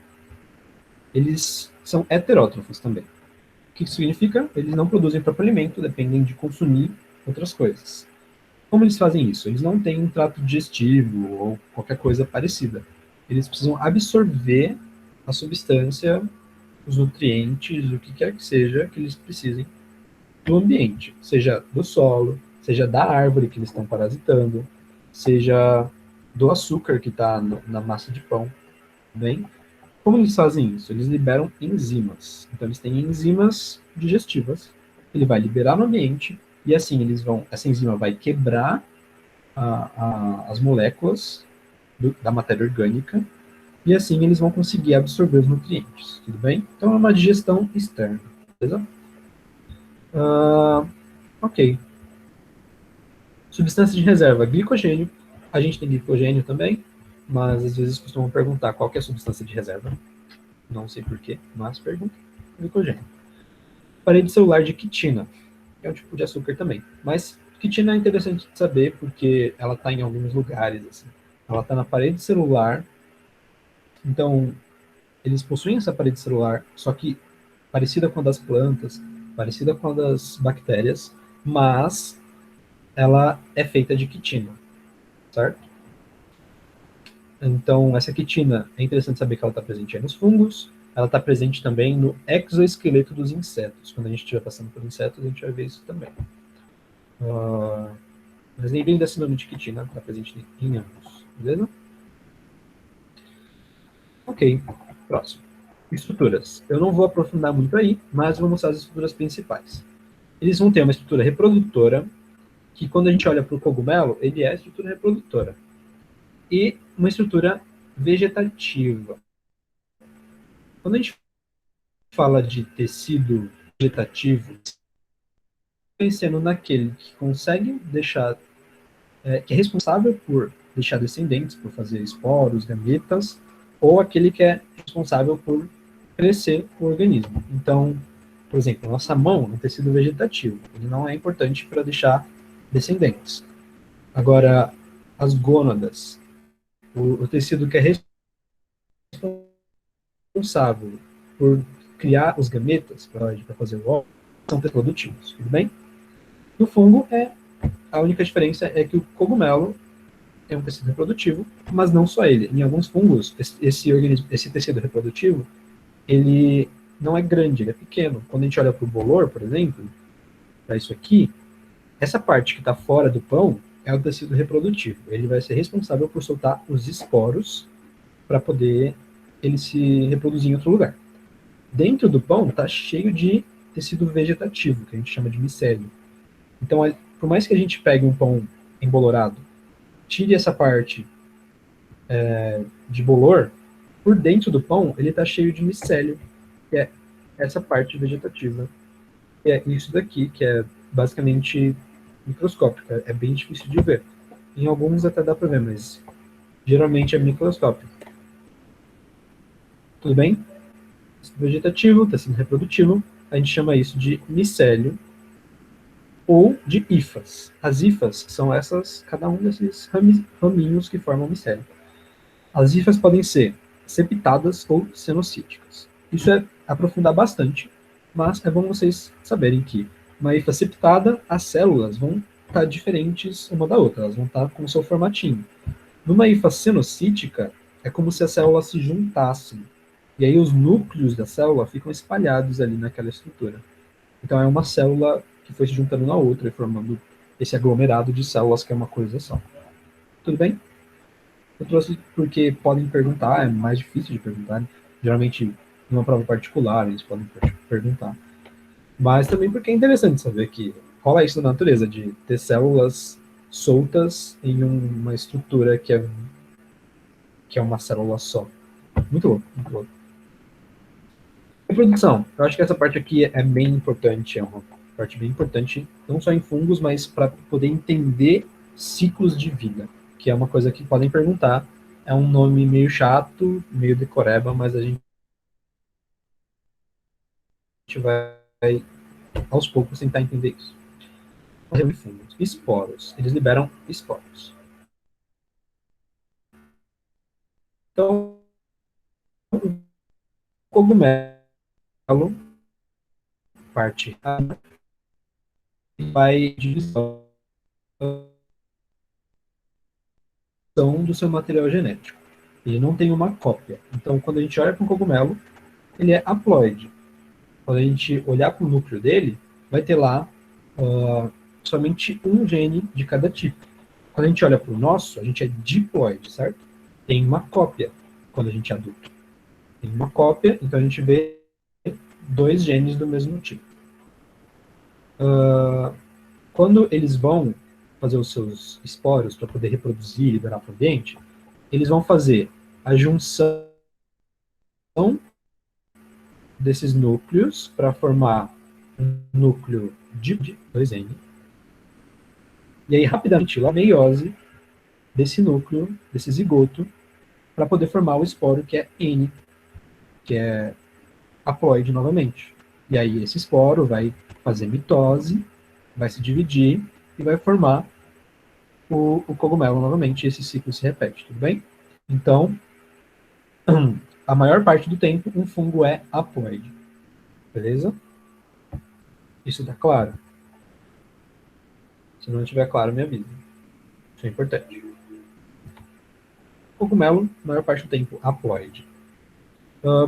Eles são heterótrofos também. O que isso significa? Eles não produzem próprio alimento, dependem de consumir outras coisas. Como eles fazem isso? Eles não têm um trato digestivo ou qualquer coisa parecida. Eles precisam absorver a substância, os nutrientes, o que quer que seja que eles precisem do ambiente, seja do solo, seja da árvore que eles estão parasitando, seja do açúcar que está na massa de pão, bem? Como eles fazem isso? Eles liberam enzimas. Então eles têm enzimas digestivas. Ele vai liberar no ambiente e assim essa enzima vai quebrar as moléculas da matéria orgânica e assim eles vão conseguir absorver os nutrientes, tudo bem? Então é uma digestão externa, beleza? Ok. Substância de reserva, glicogênio. A gente tem glicogênio também, mas às vezes costumam perguntar qual que é a substância de reserva. Não sei porquê, mas pergunta. Glicogênio. Parede celular de quitina, que é um tipo de açúcar também. Mas quitina é interessante de saber porque ela está em alguns lugares. Assim. Ela está na parede celular, então eles possuem essa parede celular, só que parecida com a das plantas, parecida com a das bactérias, mas ela é feita de quitina, certo? Então, essa quitina, é interessante saber que ela está presente aí nos fungos, ela está presente também no exoesqueleto dos insetos. Quando a gente estiver passando por insetos, a gente vai ver isso também. Mas nem bem da síndrome de quitina está presente em ambos, beleza? Ok, próximo. Estruturas. Eu não vou aprofundar muito aí, mas vou mostrar as estruturas principais. Eles vão ter uma estrutura reprodutora, que quando a gente olha para o cogumelo, ele é a estrutura reprodutora. E uma estrutura vegetativa. Quando a gente fala de tecido vegetativo, pensando naquele que consegue deixar, que é responsável por deixar descendentes, por fazer esporos, gametas, ou aquele que é responsável por crescer o organismo. Então, por exemplo, nossa mão é um tecido vegetativo, ele não é importante para deixar descendentes. Agora, as gônadas, o tecido que é responsável por criar os gametas para fazer o óvulo, são produtivos, tudo bem? No fungo, a única diferença é que o cogumelo é um tecido reprodutivo, mas não só ele. Em alguns fungos, esse tecido reprodutivo, ele não é grande, ele é pequeno. Quando a gente olha para o bolor, por exemplo, para isso aqui, essa parte que está fora do pão é o tecido reprodutivo. Ele vai ser responsável por soltar os esporos para poder ele se reproduzir em outro lugar. Dentro do pão está cheio de tecido vegetativo, que a gente chama de micélio. Então, por mais que a gente pegue um pão embolorado, tire essa parte de bolor, por dentro do pão ele está cheio de micélio, que é essa parte vegetativa. E é isso daqui, que é basicamente microscópico, é bem difícil de ver. Em alguns até dá para ver, mas geralmente é microscópico. Tudo bem? Tecido vegetativo, tecido reprodutivo, a gente chama isso de micélio ou de hifas. As hifas são essas, cada um desses raminhos que formam o micélio. As hifas podem ser septadas ou cenocíticas. Isso é aprofundar bastante, mas é bom vocês saberem que uma hifa septada, as células vão estar diferentes uma da outra, elas vão estar com o seu formatinho. Numa hifa cenocítica, é como se as células se juntassem, e aí os núcleos da célula ficam espalhados ali naquela estrutura. Então é uma célula que foi se juntando na outra e formando esse aglomerado de células que é uma coisa só. Tudo bem? Eu trouxe porque podem perguntar, é mais difícil de perguntar. Né? Geralmente, numa prova particular, eles podem perguntar. Mas também porque é interessante saber que rola isso na natureza, de ter células soltas em uma estrutura que é uma célula só. Muito louco, muito louco. Reprodução. Eu acho que essa parte aqui é bem importante, é uma parte bem importante, não só em fungos, mas para poder entender ciclos de vida, que é uma coisa que podem perguntar. É um nome meio chato, meio decoreba, mas a gente vai aos poucos tentar entender isso. Fungos. Esporos. Eles liberam esporos. Então, o cogumelo, parte A, vai divisão do seu material genético. Ele não tem uma cópia. Então, quando a gente olha para um cogumelo, ele é haploide. Quando a gente olhar para o núcleo dele, vai ter lá somente um gene de cada tipo. Quando a gente olha para o nosso, a gente é diploide, certo? Tem uma cópia quando a gente é adulto. Tem uma cópia, então a gente vê dois genes do mesmo tipo. Quando eles vão fazer os seus esporos para poder reproduzir e liberar para o ambiente, eles vão fazer a junção desses núcleos para formar um núcleo de 2N. E aí, rapidamente, a meiose desse núcleo, desse zigoto, para poder formar o esporo que é N, que é haploide novamente. E aí, esse esporo vai fazer mitose, vai se dividir e vai formar o cogumelo novamente. E esse ciclo se repete, tudo bem? Então, a maior parte do tempo, um fungo é haploide. Beleza? Isso tá claro? Se não estiver claro, me avisa. Isso é importante. Cogumelo, maior parte do tempo, haploide.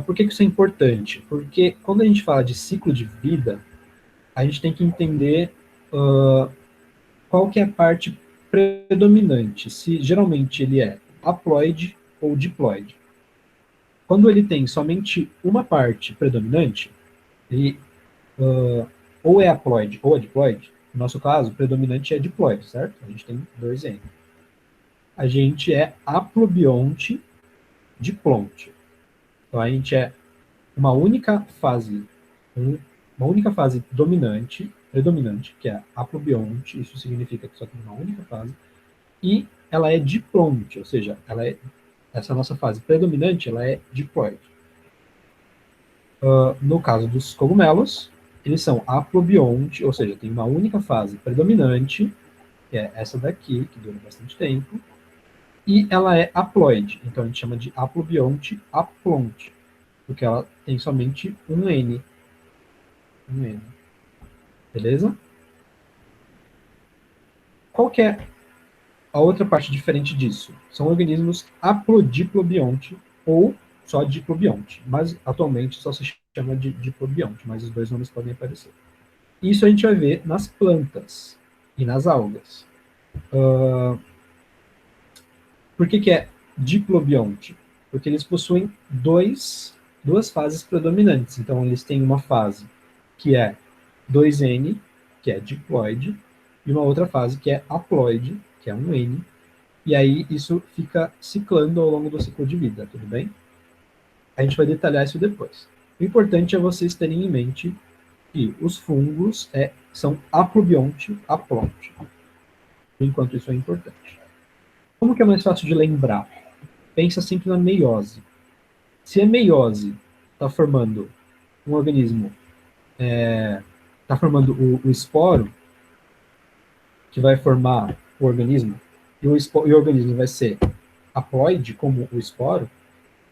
Por que isso é importante? Porque quando a gente fala de ciclo de vida, a gente tem que entender qual que é a parte predominante, se geralmente ele é haploide ou diploide. Quando ele tem somente uma parte predominante, ele ou é haploide ou é diploide. No nosso caso, o predominante é diploide, certo? A gente tem 2N. A gente é haplobionte diplonte. Então a gente é uma única fase, uma única fase dominante, predominante, que é haplobionte, isso significa que só tem uma única fase, e ela é diplonte, ou seja, essa nossa fase predominante, ela é diploide. No caso dos cogumelos, eles são haplobionte, ou seja, tem uma única fase predominante, que é essa daqui, que dura bastante tempo, e ela é haploide, então a gente chama de haplobionte aplonte, porque ela tem somente um N. Um N. Beleza? Qual que é a outra parte diferente disso? São organismos haplodiplobionte ou só diplobionte, mas atualmente só se chama de diplobionte, mas os dois nomes podem aparecer. Isso a gente vai ver nas plantas e nas algas. Por que é diplobionte? Porque eles possuem duas fases predominantes. Então, eles têm uma fase que é 2N, que é diploide, e uma outra fase que é haploide, que é um N, e aí isso fica ciclando ao longo do ciclo de vida, tudo bem? A gente vai detalhar isso depois. O importante é vocês terem em mente que os fungos são aplubionte, aplonte. Enquanto isso é importante. Como que é mais fácil de lembrar? Pensa sempre na meiose. Se a meiose está formando um organismo, está formando o esporo, que vai formar o organismo, e o organismo vai ser haploide, como o esporo,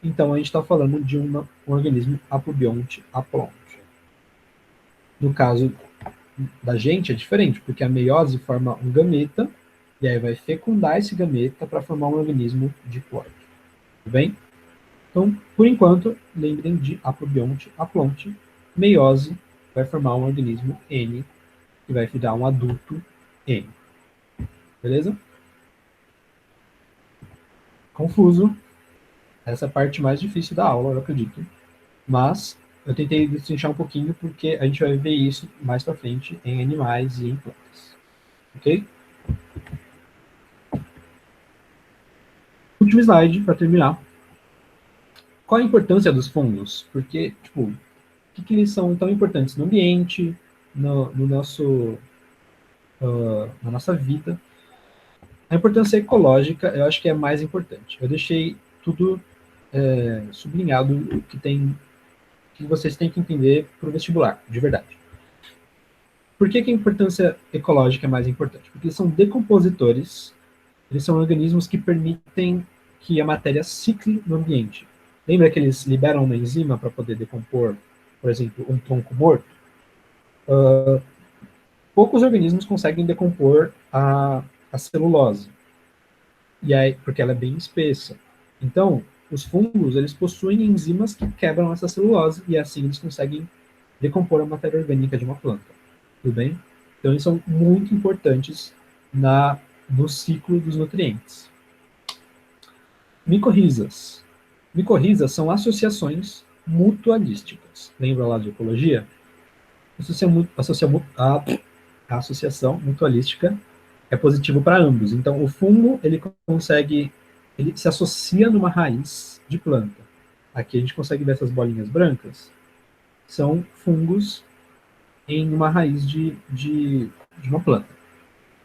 então a gente está falando de um organismo aplubionte, aplonte. No caso da gente é diferente, porque a meiose forma um gameta, e aí vai fecundar esse gameta para formar um organismo diploide. Tudo bem? Então, por enquanto, lembrem de aplubionte, aplonte, meiose vai formar um organismo N, que vai virar um adulto N. Beleza? Confuso. Essa é a parte mais difícil da aula, eu acredito. Mas eu tentei destrinchar um pouquinho, porque a gente vai ver isso mais para frente em animais e em plantas. Ok? Último slide, para terminar. Qual a importância dos fungos? Porque, tipo, por que eles são tão importantes no ambiente, no nosso, na nossa vida? A importância ecológica, eu acho que é a mais importante. Eu deixei tudo sublinhado que vocês têm que entender para o vestibular, de verdade. Por que a importância ecológica é mais importante? Porque eles são decompositores, eles são organismos que permitem que a matéria cicle no ambiente. Lembra que eles liberam uma enzima para poder decompor, por exemplo, um tronco morto? Poucos organismos conseguem decompor a celulose, e aí, porque ela é bem espessa. Então, os fungos, eles possuem enzimas que quebram essa celulose, e assim eles conseguem decompor a matéria orgânica de uma planta. Tudo bem? Então, eles são muito importantes no ciclo dos nutrientes. Micorrizas. Micorrizas são associações mutualísticas. Lembra lá de ecologia? A associação mutualística é positivo para ambos. Então, o fungo, ele se associa numa raiz de planta. Aqui a gente consegue ver essas bolinhas brancas. São fungos em uma raiz de uma planta.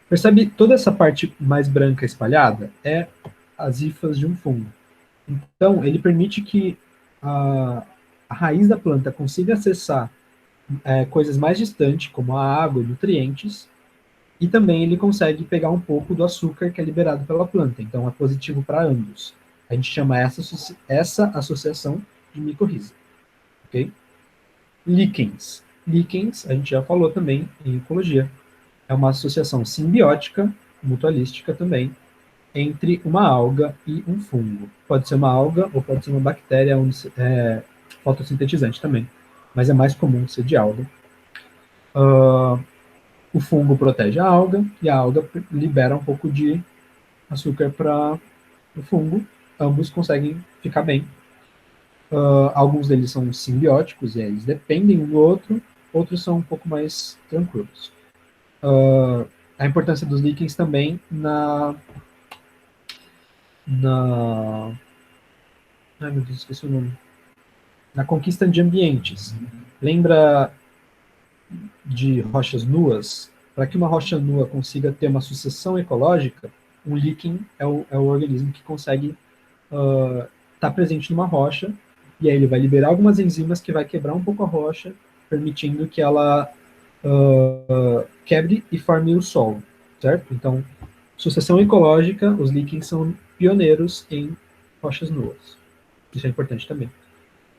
Percebe toda essa parte mais branca espalhada? É as hifas de um fungo. Então, ele permite que a raiz da planta consiga acessar coisas mais distantes, como a água, nutrientes, e também ele consegue pegar um pouco do açúcar que é liberado pela planta. Então, é positivo para ambos. A gente chama essa associação de micorriza. Ok? Líquens. Líquens, a gente já falou também em ecologia. É uma associação simbiótica, mutualística também, entre uma alga e um fungo. Pode ser uma alga ou pode ser uma bactéria fotossintetizante também, mas é mais comum ser de alga. O fungo protege a alga e a alga libera um pouco de açúcar para o fungo. Ambos conseguem ficar bem. Alguns deles são simbióticos e eles dependem um do outro, outros são um pouco mais tranquilos. A importância dos líquens também ai meu Deus, esqueci o nome. Na conquista de ambientes. Lembra de rochas nuas? Para que uma rocha nua consiga ter uma sucessão ecológica, um líquen é o organismo que consegue estar presente numa rocha, e aí ele vai liberar algumas enzimas que vai quebrar um pouco a rocha, permitindo que ela quebre e forme o solo, certo? Então, sucessão ecológica, os líquens são pioneiros em rochas nuas. Isso é importante também.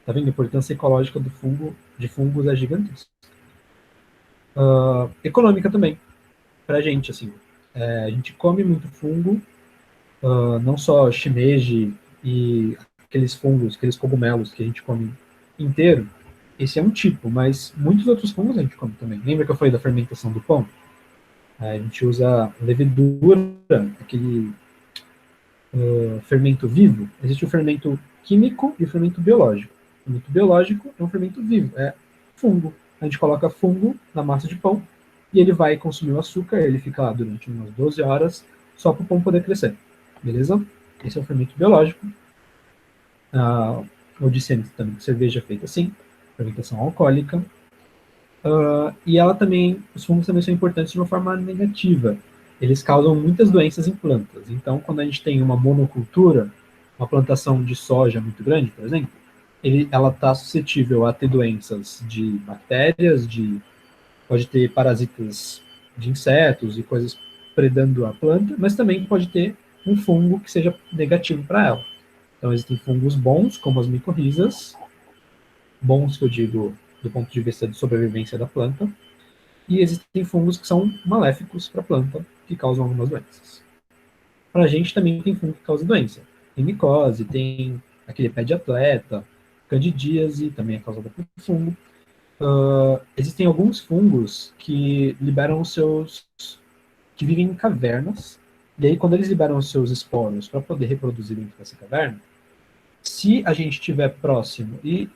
Tá vendo? A importância ecológica de fungos é gigantesca. Econômica também, pra gente, assim. A gente come muito fungo, não só shimeji e aqueles fungos, aqueles cogumelos que a gente come inteiro. Esse é um tipo, mas muitos outros fungos a gente come também. Lembra que eu falei da fermentação do pão? A gente usa levedura, aquele fermento vivo. Existe o fermento químico e o fermento biológico. O fermento biológico é um fermento vivo, é fungo. A gente coloca fungo na massa de pão e ele vai consumir o açúcar, ele fica lá durante umas 12 horas só para o pão poder crescer. beleza? Esse é o fermento biológico. Eu disse antes também que cerveja é feita assim, fermentação alcoólica. E ela também, os fungos também são importantes de uma forma negativa. Eles causam muitas doenças em plantas. Então, quando a gente tem uma monocultura, uma plantação de soja muito grande, por exemplo, ela está suscetível a ter doenças de bactérias, pode ter parasitas de insetos e coisas predando a planta, mas também pode ter um fungo que seja negativo para ela. Então, existem fungos bons, como as micorrizas, bons que eu digo do ponto de vista de sobrevivência da planta, e existem fungos que são maléficos para a planta, que causam algumas doenças. Para a gente também tem fungo que causa doença. Tem micose, tem aquele pé de atleta, candidíase, também é causada por fungo. Existem alguns fungos que liberam os seus... que vivem em cavernas, e aí quando eles liberam os seus esporos para poder reproduzir dentro dessa caverna, se a gente estiver próximo e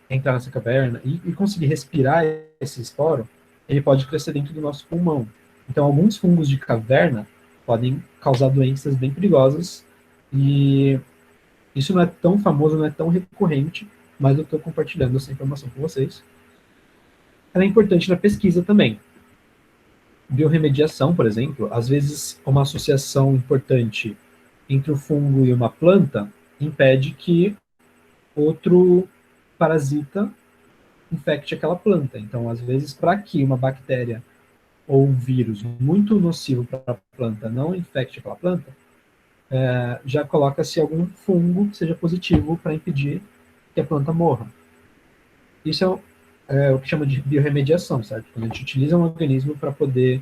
entrar nessa caverna e conseguir respirar esse esporo, ele pode crescer dentro do nosso pulmão. Então, alguns fungos de caverna podem causar doenças bem perigosas e isso não é tão famoso, não é tão recorrente, mas eu estou compartilhando essa informação com vocês. Ela é importante na pesquisa também. Biorremediação, por exemplo, às vezes uma associação importante entre o fungo e uma planta impede que outro parasita infecte aquela planta. Então, às vezes, para que uma bactéria ou um vírus muito nocivo para a planta não infecte aquela planta, já coloca-se algum fungo que seja positivo para impedir que a planta morra. Isso o que chama de biorremediação, certo? Quando a gente utiliza um organismo para poder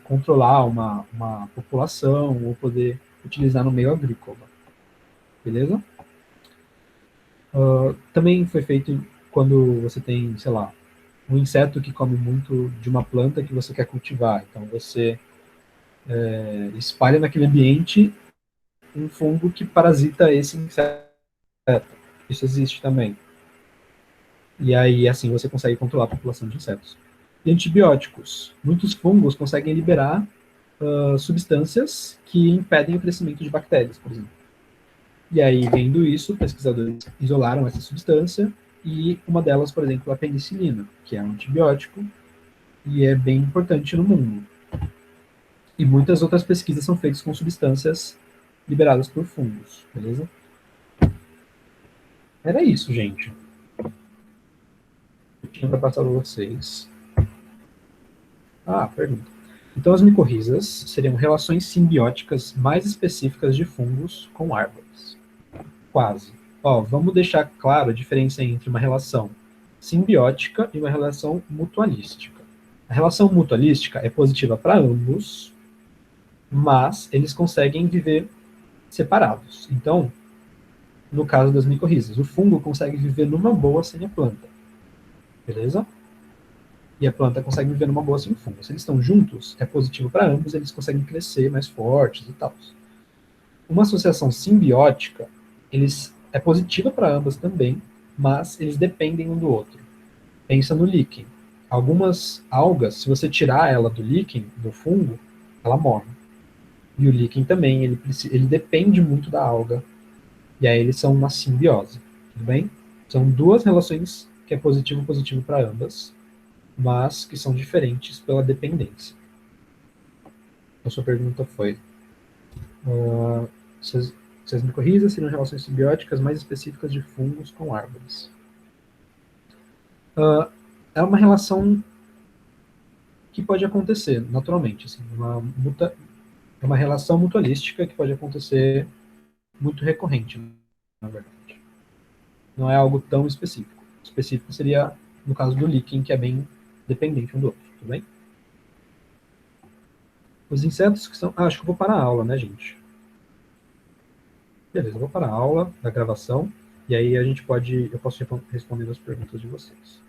controlar uma população ou poder utilizar no meio agrícola. Beleza? Também foi feito quando você tem, sei lá, um inseto que come muito de uma planta que você quer cultivar. Então você espalha naquele ambiente um fungo que parasita esse inseto. Isso existe também. E aí, assim, você consegue controlar a população de insetos. E antibióticos. Muitos fungos conseguem liberar substâncias que impedem o crescimento de bactérias, por exemplo. E aí, vendo isso, pesquisadores isolaram essa substância e uma delas, por exemplo, a penicilina, que é um antibiótico e é bem importante no mundo. E muitas outras pesquisas são feitas com substâncias liberadas por fungos, beleza? Era isso, gente. Eu tinha para passar para vocês. Pergunta. Então, as micorrizas seriam relações simbióticas mais específicas de fungos com árvores. Quase. Vamos deixar claro a diferença entre uma relação simbiótica e uma relação mutualística. A relação mutualística é positiva para ambos, mas eles conseguem viver separados. Então, no caso das micorrizas, o fungo consegue viver numa boa sem a planta. Beleza? E a planta consegue viver numa boa sem o fungo. Se eles estão juntos, é positivo para ambos, eles conseguem crescer mais fortes e tal. Uma associação simbiótica, é positiva para ambas também, mas eles dependem um do outro. Pensa no líquen. Algumas algas, se você tirar ela do líquen, do fungo, ela morre. E o líquen também, ele depende muito da alga. E aí eles são uma simbiose. Tudo bem? São duas relações que é positivo para ambas, mas que são diferentes pela dependência. A sua pergunta foi: se as micorrizas seriam relações simbióticas mais específicas de fungos com árvores? É uma relação que pode acontecer naturalmente, assim, é uma relação mutualística que pode acontecer muito recorrente, na verdade. Não é algo tão específico. Específico seria no caso do líquen, que é bem dependente um do outro, tudo bem? Os insetos que são... acho que eu vou parar a aula, né, gente? Beleza, eu vou parar a aula da gravação, e aí eu posso responder as perguntas de vocês.